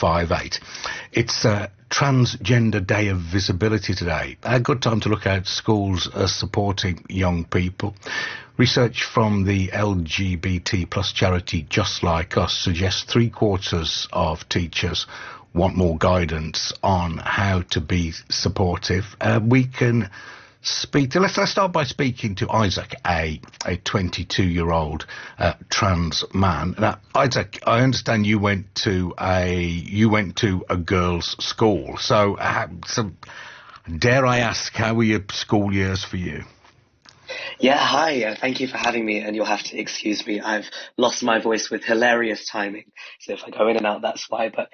0458. It's Transgender Day of Visibility today. A good time to look at schools supporting young people. Research from the LGBT plus charity Just Like Us suggests 3/4 of teachers want more guidance on how to be supportive. We can speak to, let's start by speaking to Isaac, a 22-year-old trans man. Now, Isaac, I understand you went to a girls' school. So dare I ask, how were your school years for you? Yeah, hi. Thank you for having me, and you'll have to excuse me. I've lost my voice with hilarious timing, so if I go in and out, that's why. But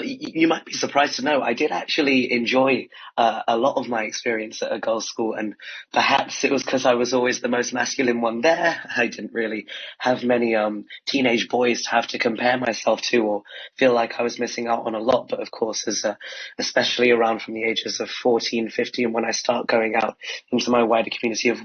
you might be surprised to know I did actually enjoy a lot of my experience at a girls' school, and perhaps it was because I was always the most masculine one there. I didn't really have many teenage boys to have to compare myself to or feel like I was missing out on a lot. But of course, especially around from the ages of 14, 15, when I start going out into my wider community of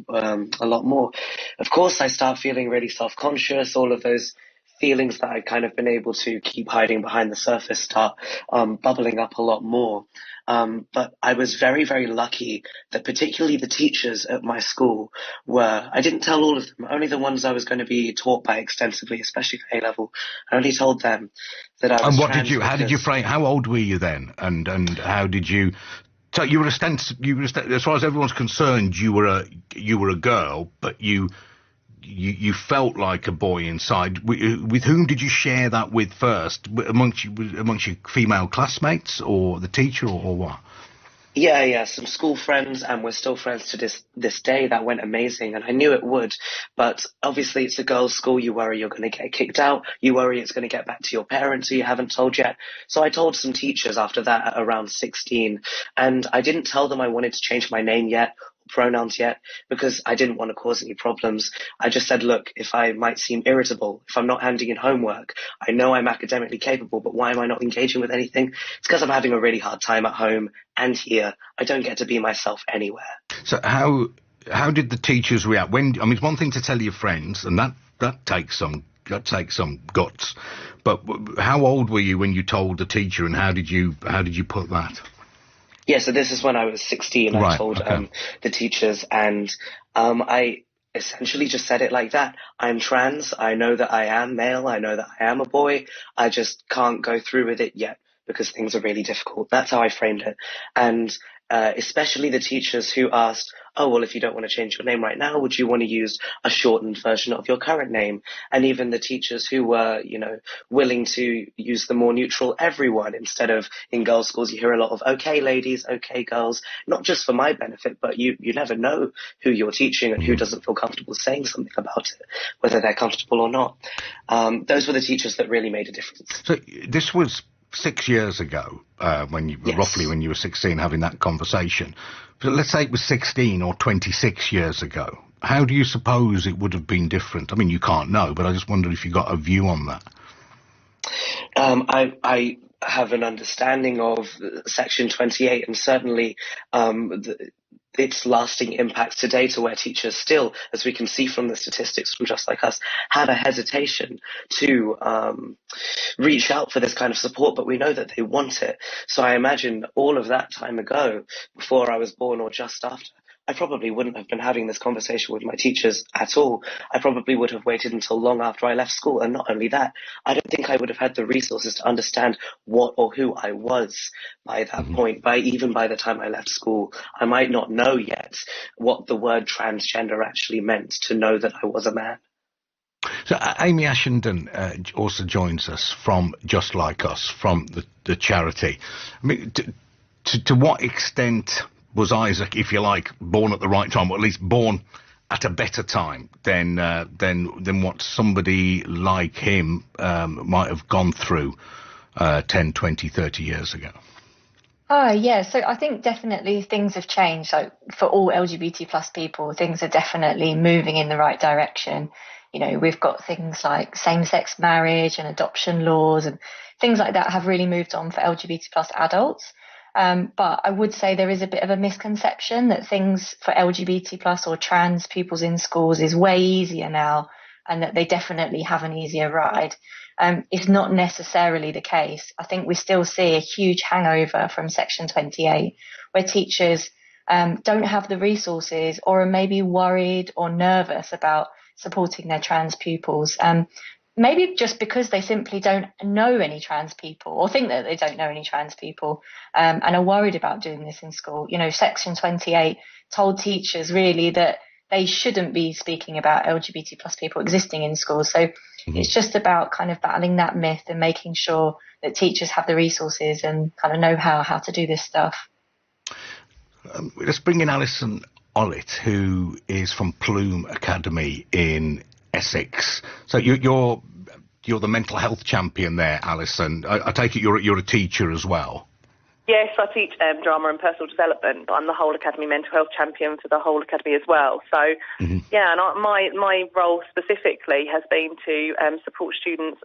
a lot more. Of course, I start feeling really self-conscious. All of those feelings that I'd kind of been able to keep hiding behind the surface start bubbling up a lot more. But I was very, very lucky that particularly the teachers at my school I didn't tell all of them, only the ones I was going to be taught by extensively, especially for A-level. I only told them that I was how old were you then? And how did you... So you were as far as everyone's concerned, you were a girl, but you felt like a boy inside. With whom did you share that with first? Amongst your female classmates, or the teacher, or what? Yeah, some school friends, and we're still friends to this day. That went amazing, and I knew it would. But obviously, it's a girls' school. You worry you're going to get kicked out. You worry it's going to get back to your parents who you haven't told yet. So I told some teachers after that at around 16, and I didn't tell them I wanted to change my name yet, pronouns yet, because I didn't want to cause any problems. I just said, look, if I might seem irritable, if I'm not handing in homework, I know I'm academically capable, but why am I not engaging with anything? It's because I'm having a really hard time at home and here. I don't get to be myself anywhere. So how did the teachers react? It's one thing to tell your friends, and that takes some guts, but how old were you when you told the teacher, and how did you put that? Yeah, so this is when I was 16. I told the teachers, and I essentially just said it like that. I'm trans. I know that I am male. I know that I am a boy. I just can't go through with it yet because things are really difficult. That's how I framed it. And especially the teachers who asked, oh, well, if you don't want to change your name right now, would you want to use a shortened version of your current name? And even the teachers who were, willing to use the more neutral everyone instead of, in girls' schools, you hear a lot of, okay, ladies, okay, girls, not just for my benefit, but you never know who you're teaching and who doesn't feel comfortable saying something about it, whether they're comfortable or not. Those were the teachers that really made a difference. So this was 6 years ago, roughly when you were 16, having that conversation. But let's say it was 16 or 26 years ago. How do you suppose it would have been different? I mean, you can't know, but I just wonder if you got a view on that. I have an understanding of Section 28, and certainly its lasting impact today, to where teachers still, as we can see from the statistics from Just Like Us, have a hesitation to reach out for this kind of support, but we know that they want it. So I imagine all of that time ago, before I was born or just after, I probably wouldn't have been having this conversation with my teachers at all. I probably would have waited until long after I left school. And not only that, I don't think I would have had the resources to understand what or who I was by that point. Even by the time I left school, I might not know yet what the word transgender actually meant to know that I was a man. So Amy Ashington also joins us from Just Like Us, from the charity. I mean, to what extent was Isaac, if you like, born at the right time, or at least born at a better time than what somebody like him might have gone through 10, 20, 30 years ago? Yeah, so I think definitely things have changed. Like for all LGBT plus people, things are definitely moving in the right direction. We've got things like same-sex marriage and adoption laws, and things like that have really moved on for LGBT plus adults. But I would say there is a bit of a misconception that things for LGBT plus or trans pupils in schools is way easier now and that they definitely have an easier ride, is not necessarily the case. I think we still see a huge hangover from Section 28, where teachers don't have the resources or are maybe worried or nervous about supporting their trans pupils. Maybe just because they simply don't know any trans people or think that they don't know any trans people, and are worried about doing this in school. You know, Section 28 told teachers really that they shouldn't be speaking about LGBT plus people existing in schools. So it's just about kind of battling that myth and making sure that teachers have the resources and kind of know how to do this stuff. Let's bring in Alison Olaft, who is from Plume Academy in Essex. So you're the mental health champion there, Alison. I take it you're a teacher as well. Yes, I teach drama and personal development, but I'm the whole academy mental health champion for the whole academy as well. So, yeah, and my role specifically has been to support students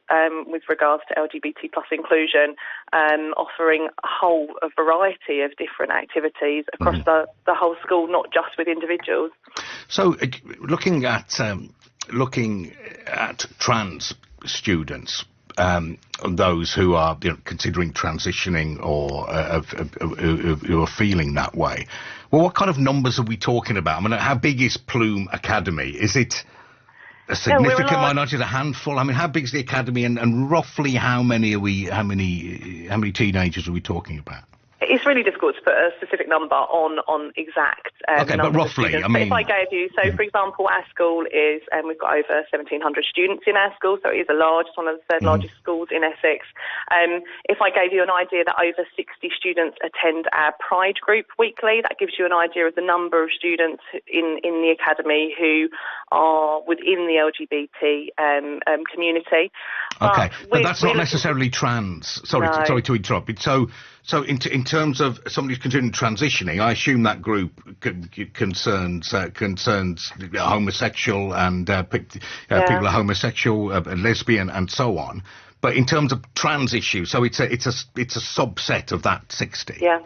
with regards to LGBT plus inclusion, offering a variety of different activities across the whole school, not just with individuals. So, looking at trans students, those who are considering transitioning or who are feeling that way. Well, what kind of numbers are we talking about? I mean, how big is Plume Academy? Is it a significant minority, a handful? I mean, how big is the academy, and roughly how many teenagers are we talking about? It's really difficult to put a specific number on exact okay, but roughly, I mean, but if I gave you, so for example, our school is, we've got over 1,700 students in our school, so it is it's one of the third largest schools in Essex. If I gave you an idea that over 60 students attend our Pride group weekly, that gives you an idea of the number of students in the academy who are within the LGBT community. Okay, but that's not necessarily trans. Sorry to interrupt. So in terms of somebody considering transitioning, I assume that group concerns homosexual and people are homosexual, lesbian, and so on. But in terms of trans issues, so it's a subset of that 60. Yeah.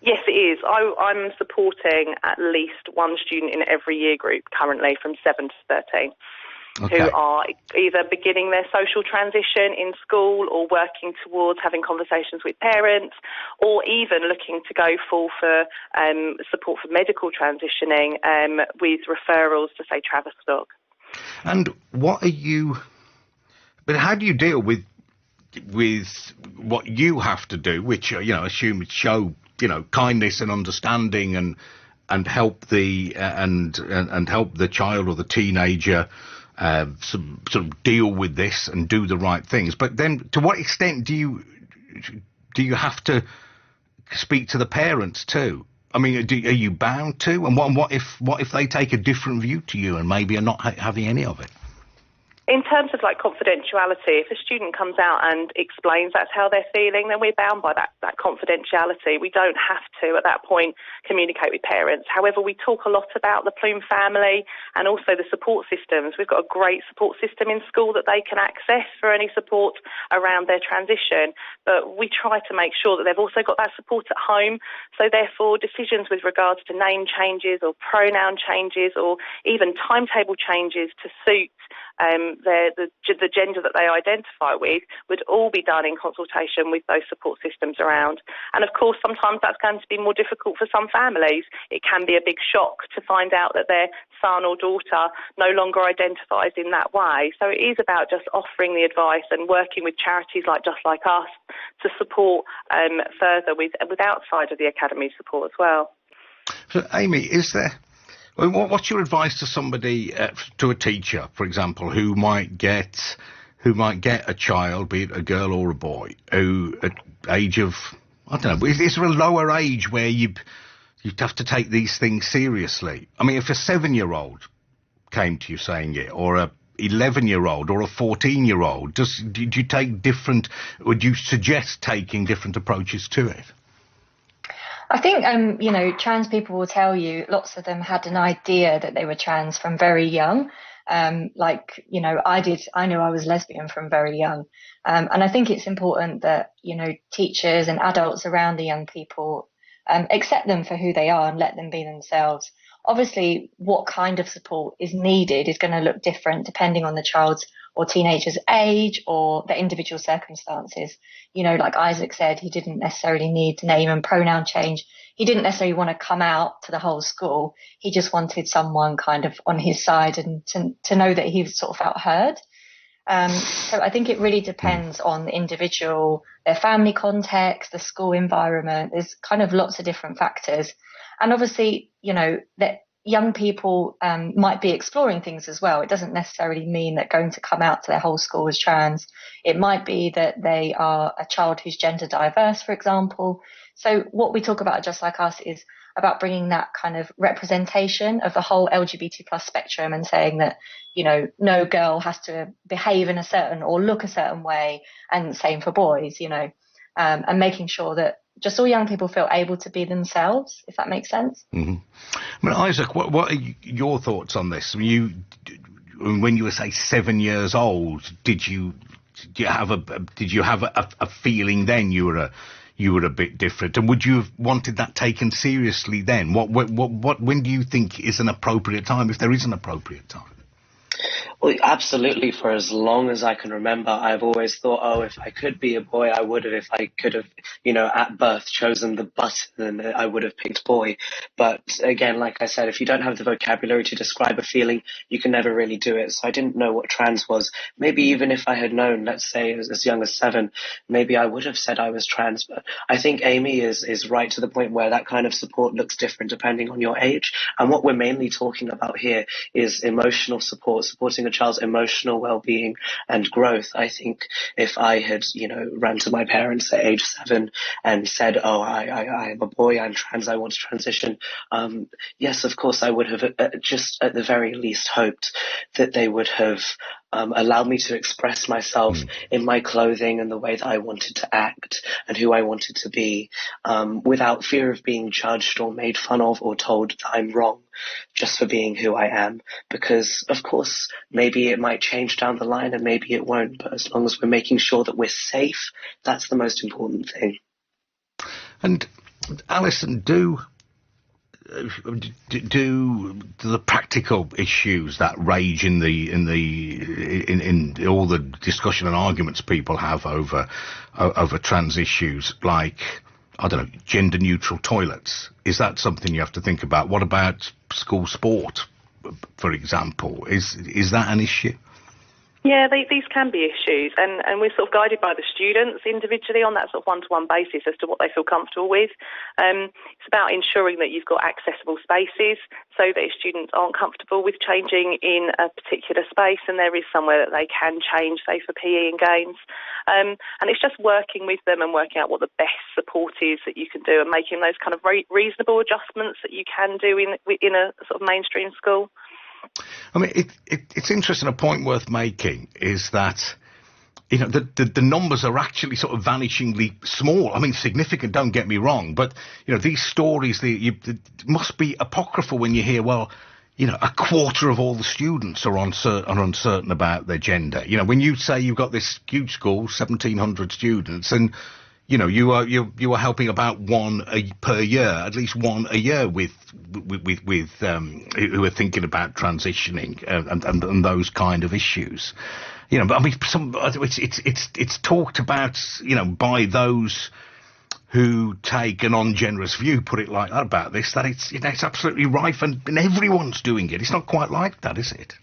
Yes, it is. I'm supporting at least one student in every year group currently from 7 to 13. Okay. Who are either beginning their social transition in school or working towards having conversations with parents, or even looking to go full for support for medical transitioning with referrals to, say, Tavistock. And how do you deal with what you have to do, which, assume it show, kindness and understanding and help the and help the child or the teenager sort of deal with this and do the right things. But then, to what extent do you have to speak to the parents too? I mean, are you bound to? And what if they take a different view to you and maybe are not having any of it? In terms of confidentiality, if a student comes out and explains that's how they're feeling, then we're bound by that confidentiality. We don't have to, at that point, communicate with parents. However, we talk a lot about the Plume family and also the support systems. We've got a great support system in school that they can access for any support around their transition. But we try to make sure that they've also got that support at home. So therefore, decisions with regards to name changes or pronoun changes or even timetable changes to suit the gender that they identify with would all be done in consultation with those support systems around. And of course, sometimes that's going to be more difficult for some families. It can be a big shock to find out that their son or daughter no longer identifies in that way. So it is about just offering the advice and working with charities like Just Like Us to support further with outside of the academy support as well. So, Amy, what's your advice to somebody, to a teacher, for example, who might get a child, be it a girl or a boy, who at age of, I don't know, is there a lower age where you'd have to take these things seriously? I mean, if a 7-year-old came to you saying it, or a 11-year-old or a 14-year-old, do you take different? Would you suggest taking different approaches to it? I think, trans people will tell you lots of them had an idea that they were trans from very young. I did. I knew I was lesbian from very young. And I think it's important that, teachers and adults around the young people accept them for who they are and let them be themselves. obviously what kind of support is needed is going to look different depending on the child's or teenager's age or their individual circumstances. Like Isaac said, he didn't necessarily need name and pronoun change. He didn't necessarily want to come out to the whole school. He just wanted someone kind of on his side and to know that he sort of felt heard. So I think it really depends on the individual, their family context, the school environment. There's kind of lots of different factors. And obviously, that young people might be exploring things as well. It doesn't necessarily mean that going to come out to their whole school as trans. It might be that they are a child who's gender diverse, for example. So what we talk about at Just Like Us is about bringing that kind of representation of the whole LGBT plus spectrum and saying that, no girl has to behave in a certain or look a certain way, and same for boys, and making sure that just all young people feel able to be themselves, if that makes sense. Mm-hmm. I mean, Isaac, what are your thoughts on this? When you were, say, 7 years old, did you have a feeling then you were a bit different, and would you have wanted that taken seriously then? When do you think is an appropriate time, if there is an appropriate time? Well, absolutely. For as long as I can remember, I've always thought, if I could be a boy, I would have. If I could have, at birth chosen the button, I would have picked boy. But again, like I said, if you don't have the vocabulary to describe a feeling, you can never really do it. So I didn't know what trans was. Maybe even if I had known, let's say as young as 7, maybe I would have said I was trans. But I think Amy is right to the point where that kind of support looks different depending on your age. And what we're mainly talking about here is emotional support, supporting a child's emotional well-being and growth. I think if I had, ran to my parents at age 7 and said, I am a boy, I'm trans, I want to transition, yes, of course, I would have just at the very least hoped that they would have allowed me to express myself in my clothing and the way that I wanted to act and who I wanted to be, without fear of being judged or made fun of or told that I'm wrong just for being who I am. Because, of course, maybe it might change down the line and maybe it won't, but as long as we're making sure that we're safe, that's the most important thing. And Alison, do the practical issues that rage in all the discussion and arguments people have over trans issues, like, I don't know, gender neutral toilets, is that something you have to think about? What about school sport, for example? Is that an issue? Yeah, these can be issues, and we're sort of guided by the students individually on that sort of one-to-one basis as to what they feel comfortable with. It's about ensuring that you've got accessible spaces so that if students aren't comfortable with changing in a particular space, and there is somewhere that they can change, say for PE and games. And it's just working with them and working out what the best support is that you can do and making those kind of reasonable adjustments that you can do in a sort of mainstream school. I mean, it's interesting. A point worth making is that, the numbers are actually sort of vanishingly small. I mean, significant, don't get me wrong, but, these stories, it must be apocryphal when you hear, well, a quarter of all the students are uncertain about their gender. When you say you've got this huge school, 1,700 students, and you are helping about one per year, at least one a year with who are thinking about transitioning and those kind of issues. But I mean, it's talked about, by those who take an ungenerous view, put it like that about this, that it's absolutely rife and everyone's doing it. It's not quite like that, is it?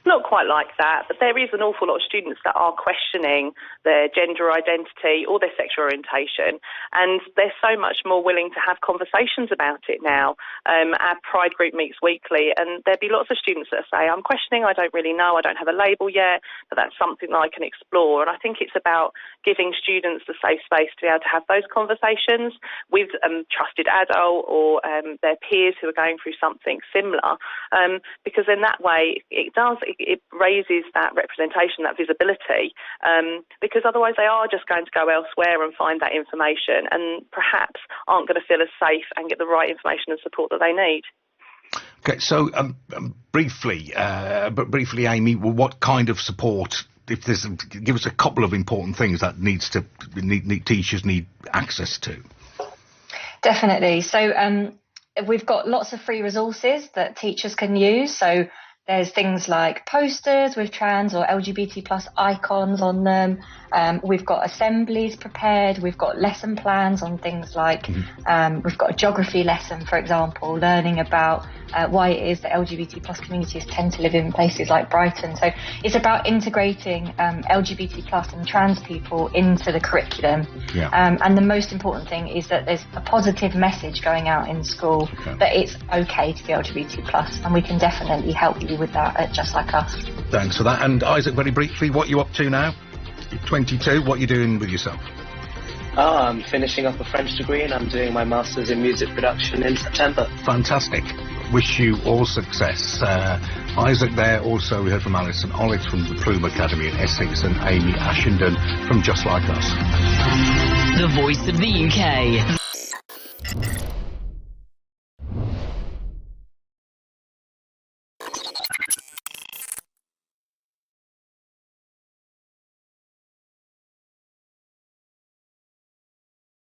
Not quite like that, but there is an awful lot of students that are questioning their gender identity or their sexual orientation, and they're so much more willing to have conversations about it now. Our Pride group meets weekly, and there'll be lots of students that say, I'm questioning, I don't really know, I don't have a label yet, but that's something that I can explore. And I think it's about giving students the safe space to be able to have those conversations with a trusted adult or their peers who are going through something similar, because in that way it raises that representation, that visibility, because otherwise they are just going to go elsewhere and find that information and perhaps aren't going to feel as safe and get the right information and support that they need. Okay, so briefly, Amy, what kind of support, give us a couple of important things that teachers need access to? Definitely. So we've got lots of free resources that teachers can use. So there's things like posters with trans or LGBT plus icons on them. We've got assemblies prepared. We've got lesson plans on things like, we've got a geography lesson, for example, learning about why it is that LGBT plus communities tend to live in places like Brighton. So it's about integrating LGBT plus and trans people into the curriculum. Yeah. And the most important thing is that there's a positive message going out in school that it's okay to be LGBT plus, and we can definitely help you with that at Just Like Us. Thanks for that. And Isaac, very briefly, what are you up to now? You're 22. What are you doing with yourself? Oh, I'm finishing up a French degree and I'm doing my Masters in Music Production in September. Fantastic. Wish you all success. Isaac there. Also, we heard from Alison Olaft from the Plume Academy in Essex and Amy Ashington from Just Like Us. The Voice of the UK.